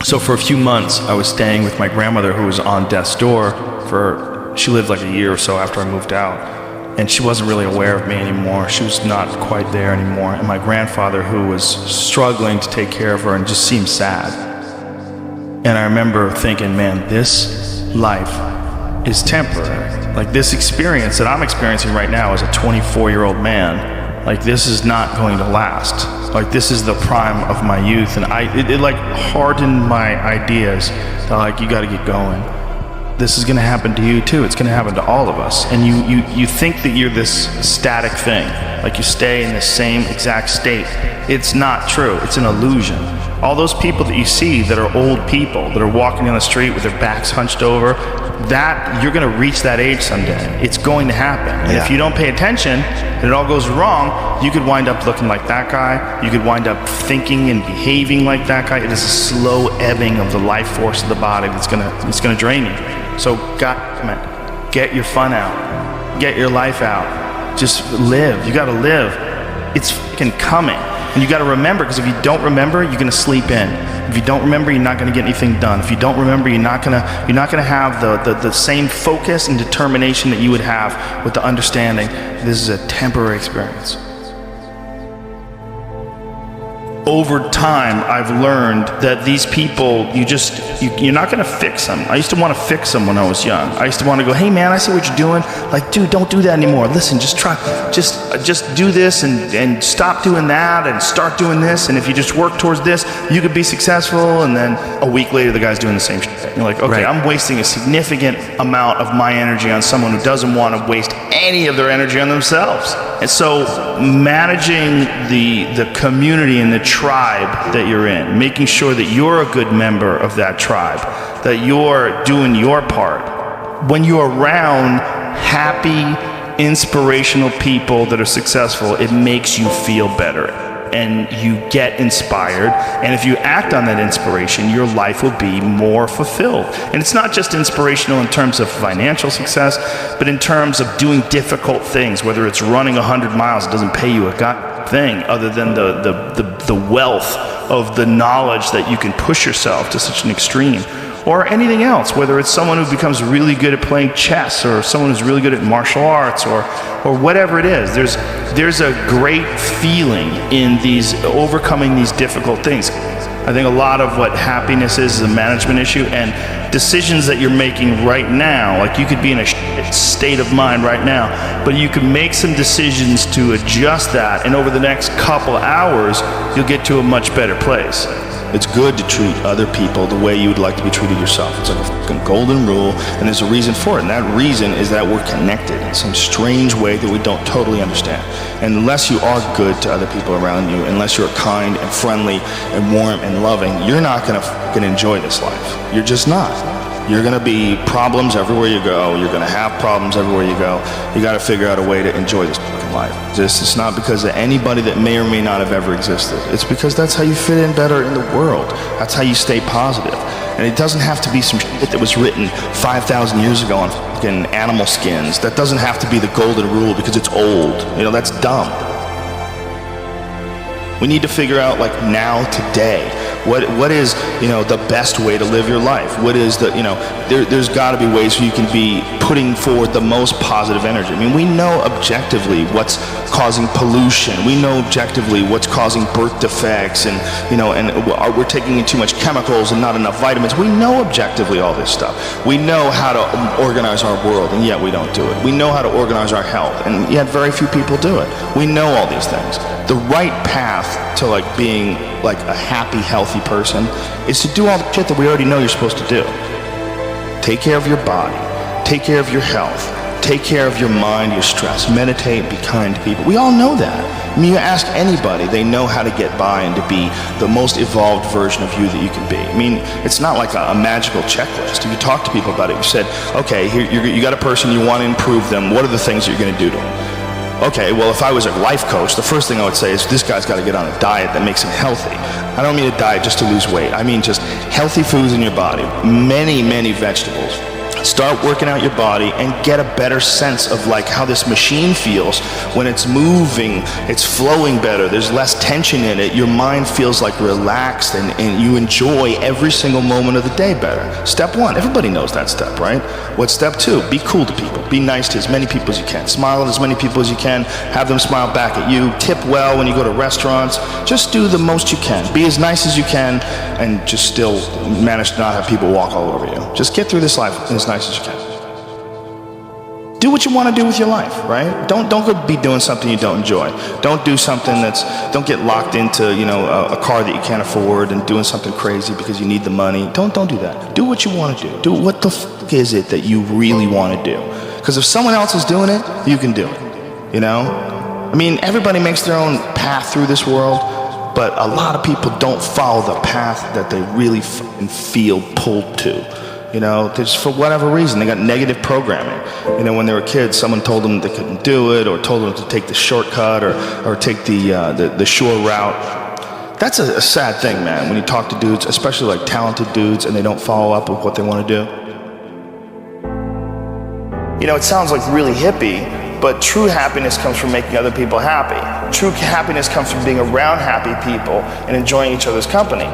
So for a few months, I was staying with my grandmother, who was on death's door. She lived like a year or so after I moved out, and she wasn't really aware of me anymore. She was not quite there anymore. And my grandfather, who was struggling to take care of her and just seemed sad. And I remember thinking, man, this life is temporary. Like, this experience that I'm experiencing right now as a 24-year-old man, like, this is not going to last. Like, this is the prime of my youth, and it like hardened my ideas that, like, you got to get going. This is going to happen to you too. It's going to happen to all of us. And you think that you're this static thing, like you stay in the same exact state. It's not true. It's an illusion. All those people that you see that are old people, that are walking down the street with their backs hunched over, that you're going to reach that age someday. It's going to happen. And if you don't pay attention and it all goes wrong, you could wind up looking like that guy. You could wind up thinking and behaving like that guy. It is a slow ebbing of the life force of the body that's going to drain you. So get your fun out. Get your life out. Just live. You got to live. It's fucking coming. And you got to remember, because if you don't remember, you're going to sleep in. If you don't remember, you're not going to get anything done. If you don't remember, you're not going to have the same focus and determination that you would have with the understanding this is a temporary experience. Over time, I've learned that these people, you're not going to fix them. I used to want to fix them when I was young. I used to want to go, hey man, I see what you're doing. Like, dude, don't do that anymore. Listen, just try, just do this and stop doing that and start doing this. And if you just work towards this, you could be successful. And then a week later, the guy's doing the same shit. And you're like, okay, right. I'm wasting a significant amount of my energy on someone who doesn't want to waste any of their energy on themselves. And so managing the community and the tribe that you're in, making sure that you're a good member of that tribe, that you're doing your part. When you're around happy, inspirational people that are successful, it makes you feel better and you get inspired. And if you act on that inspiration, your life will be more fulfilled. And it's not just inspirational in terms of financial success, but in terms of doing difficult things, whether it's running 100 miles, it doesn't pay you a god thing other than the wealth of the knowledge that you can push yourself to such an extreme, or anything else, whether it's someone who becomes really good at playing chess or someone who's really good at martial arts or whatever it is. There's a great feeling in overcoming these difficult things. I think a lot of what happiness is a management issue, and decisions that you're making right now, like you could be in a state of mind right now, but you can make some decisions to adjust that, and over the next couple hours, you'll get to a much better place. It's good to treat other people the way you would like to be treated yourself. It's like a fucking golden rule, and there's a reason for it. And that reason is that we're connected in some strange way that we don't totally understand. And unless you are good to other people around you, unless you're kind and friendly and warm and loving, you're not gonna fucking enjoy this life. You're just not. You're gonna be problems everywhere you go. You're gonna have problems everywhere you go. You gotta figure out a way to enjoy this fucking life. It's not because of anybody that may or may not have ever existed. It's because that's how you fit in better in the world. That's how you stay positive. And it doesn't have to be some shit that was written 5,000 years ago on fucking animal skins. That doesn't have to be the golden rule because it's old. You know, that's dumb. We need to figure out, like, now, today, what is, the best way to live your life? What is there's got to be ways where you can be putting forward the most positive energy. I mean, we know objectively what's causing pollution. We know objectively what's causing birth defects, and we're taking in too much chemicals and not enough vitamins. We know objectively all this stuff. We know how to organize our world, and yet we don't do it. We know how to organize our health, and yet very few people do it. We know all these things. The right path to being a happy, healthy person is to do all the shit that we already know you're supposed to do. Take care of your body, take care of your health, take care of your mind, your stress, meditate, be kind to people. We all know that. I mean, you ask anybody, they know how to get by and to be the most evolved version of you that you can be. I mean, it's not like a magical checklist. If you talk to people about it, you said, okay, here you got a person, you want to improve them, what are the things that you're going to do to them? Okay, well, if I was a life coach, the first thing I would say is this guy's got to get on a diet that makes him healthy. I don't mean a diet just to lose weight. I mean just healthy foods in your body, many, many vegetables, Start working out your body and get a better sense of like how this machine feels when it's moving, it's flowing better, there's less tension in it, your mind feels like relaxed and you enjoy every single moment of the day better. Step one, everybody knows that step, right? What's step two? Be cool to people. Be nice to as many people as you can. Smile at as many people as you can. Have them smile back at you. Tip well when you go to restaurants. Just do the most you can. Be as nice as you can and just still manage to not have people walk all over you. Just get through this life as nice as you can. Do what you want to do with your life, right? Don't go be doing something you don't enjoy. Don't do something don't get locked into, you know, a car that you can't afford and doing something crazy because you need the money. Don't do that. Do what you want to do. Do what the fuck is it that you really want to do? Because if someone else is doing it, you can do it, you know? I mean, everybody makes their own path through this world, but a lot of people don't follow the path that they really feel pulled to. You know, just for whatever reason, they got negative programming. You know, when they were kids, someone told them they couldn't do it, or told them to take the shortcut, or take the short route. That's a sad thing, man, when you talk to dudes, especially like talented dudes, and they don't follow up with what they want to do. You know, it sounds like really hippie, but true happiness comes from making other people happy. True happiness comes from being around happy people and enjoying each other's company.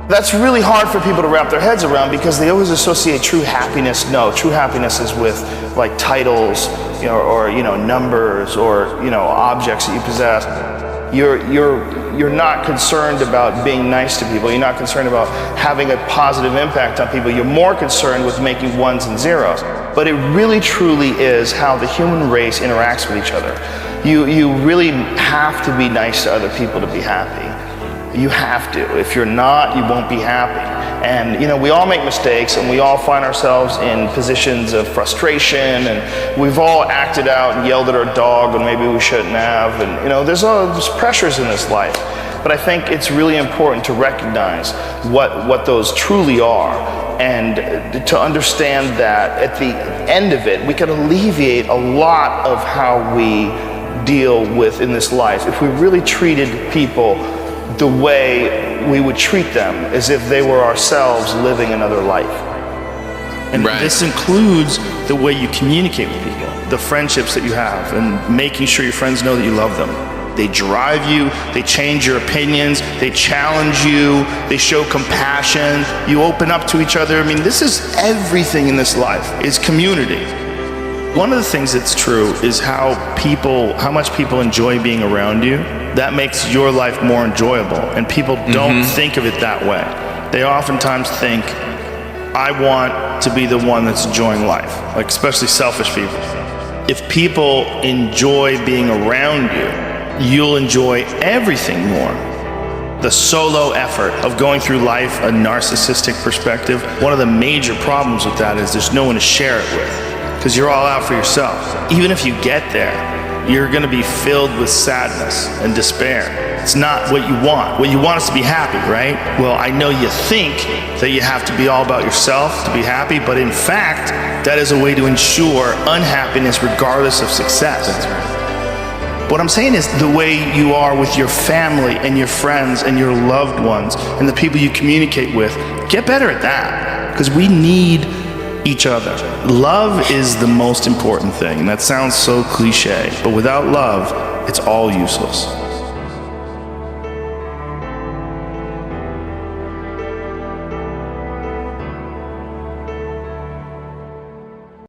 That's really hard for people to wrap their heads around because they always associate true happiness. No, true happiness is with like titles, you know, or you know, numbers, or you know, objects that you possess. You're not concerned about being nice to people. You're not concerned about having a positive impact on people. You're more concerned with making ones and zeros. But it really truly is how the human race interacts with each other. You really have to be nice to other people to be happy. You have to. If you're not, you won't be happy. And you know, we all make mistakes and we all find ourselves in positions of frustration, and we've all acted out and yelled at our dog when maybe we shouldn't have. And you know, there's pressures in this life. But I think it's really important to recognize what those truly are, and to understand that at the end of it, we can alleviate a lot of how we deal with in this life if we really treated people the way we would treat them as if they were ourselves living another life. And this includes the way you communicate with people, the friendships that you have, and making sure your friends know that you love them. They drive you, they change your opinions, they challenge you, they show compassion, you open up to each other. I mean, this is everything in this life, is community. One of the things that's true is how much people enjoy being around you. That makes your life more enjoyable, and people don't think of it that way. They oftentimes think, I want to be the one that's enjoying life, like especially selfish people. If people enjoy being around you, you'll enjoy everything more. The solo effort of going through life, a narcissistic perspective, one of the major problems with that is there's no one to share it with, because you're all out for yourself. Even if you get there, you're going to be filled with sadness and despair. It's not what you want. What you want is to be happy, right? Well, I know you think that you have to be all about yourself to be happy, but in fact, that is a way to ensure unhappiness regardless of success. What I'm saying is the way you are with your family and your friends and your loved ones and the people you communicate with, get better at that, because we need each other. Love is the most important thing. That sounds so cliche, but without love, it's all useless.